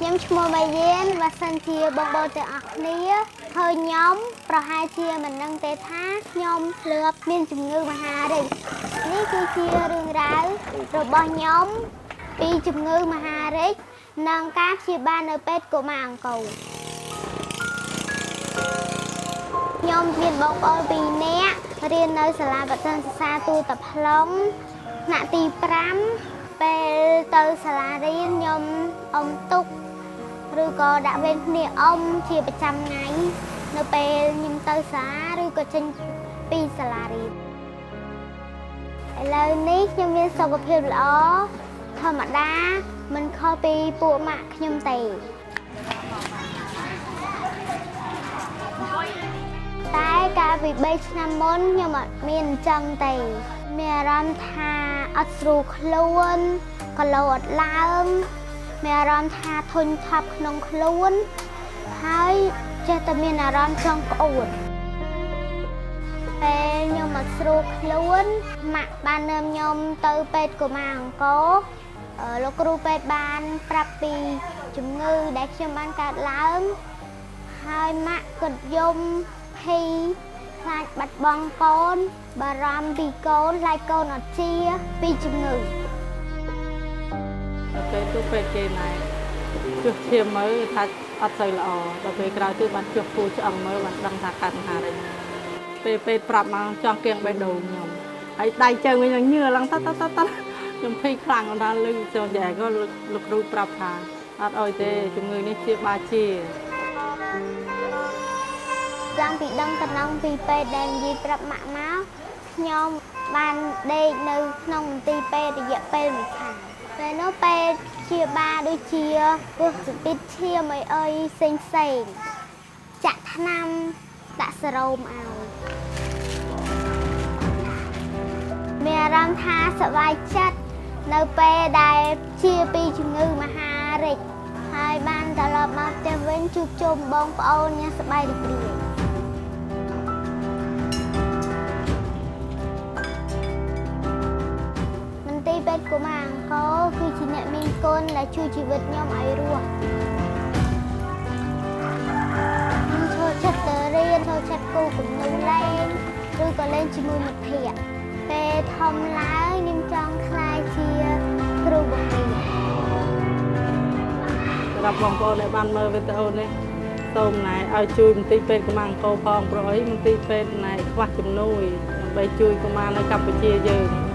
ខ្ញុំឈ្មោះបាយៀនបើសិនជាបងប្អូនទាំងអស់គ្នាឃើញខ្ញុំប្រហែលជាមិនដឹងទេថាខ្ញុំធ្លាប់មានជំងឺមហារីកនេះគឺជារឿងរ៉ាវរបស់ខ្ញុំពីជំងឺមហារីកនិងការព្យាបាលនៅពេទ្យកុមារអង្គរខ្ញុំមានបងប្អូន2នាក់រៀននៅសាលាបឋមសិក្សាទូតផ្លុងថ្នាក់ទី5ពេលទៅសាលារៀនខ្ញុំអុំទុកឬក៏ដាក់វេនភ្នាក់អុំជាប្រចាំថ្ងៃនៅពេលខ្ញុំទៅសាលាឬក៏ចេញពីសាលារៀនឥឡូវនេះខ្ញុំមានសុខភាពល្អធម្មតាមិនខុសពីពួកម៉ាក់ខ្ញុំទេតែកាលពី3ឆ្នាំមុនខ្ញុំអត់មានអញ្ចឹងទេមានអារម្មណ៍ថាអត់ស្រួលខ្លួនគីឡូអត់ឡើងមានអារម្មណ៍ថាធុញថប់ក្នុងខ្លួនហើយចេះតែមានអារម្មណ៍ចង់ក្អួតពេលខ្ញុំអត់ស្រួលខ្លួនម៉ាក់បាននាំខ្ញុំទៅពេទ្យកុមារអង្គរលោកគ្រូពេទ្យបានប្រាប់ពីជំងឺដែលខ្ញុំបានកើតឡើងហើយម៉ាក់គាត់យំភ័យខ្លាចបាត់បង់កូនបារម្ភពីកូនខ្លាចកូនអត់ជាពីជំងឺពេលទៅពេទ្យគេណែចុះឈាមមើលថាអត់សូវល្អដល់ពេលក្រោយទៅបានចុះពូឆ្អឹងមើលបានដឹងថាកើតមហារីកពេលពេទ្យប្រាប់មកចង់គៀងបេះដូងខ្ញុំហើយដៃជើងវិញញើឡើងតខ្ញុំភ័យខ្លាំងដល់លឺចូលយ៉ែក៏លោកគ្រូប្រាប់ថាអត់អុយទេជំងឺនេះជាបាជាចាំពីដឹងតំណងពីពេទ្យដែលនិយាយប្រាប់ម៉ាក់មកខ្ញុំបានដេកនៅក្នុងមន្ទីរពេទ្យរយៈពេល1ខែពេលនោះពេទ្យព្យាបាលដូចជាពោះស្ពីតឈាមអីផ្សេងចាក់ថ្នាំដាក់សេរ៉ូមឲ្យមានអារម្មណ៍ថាសប្បាយចិត្តនៅពេលដែលជាពីជំងឺមហារីកហើយបានត្រឡប់មកផ្ទះវិញជួបជុំបងប្អូនយ៉ាងសប្បាយរីករាយមន្ទីរពេទ្យកុមារអង្គរគឺជាអ្នកមានគុណដែលជួយជីវិតខ្ញុំឲ្យរស់ខ្ញុំចូលចិត្តទៅរៀនចូលចិត្តគូគំនូរលេងឬក៏លេងជាមួយមិត្តភក្តិពេលធំឡើងខ្ញុំចង់ក្លាយជាគ្រូបង្រៀនសម្រាប់បងប្អូនដែលបានមើលវីដេអូនេះសូមណែឲ្យជួយមន្ទីរពេទ្យកុមារអង្គរផងព្រោះអីមន្ទីរពេទ្យណែខ្វះជំនួយដើម្បីជួយកុមារនៅកម្ពុជាយើង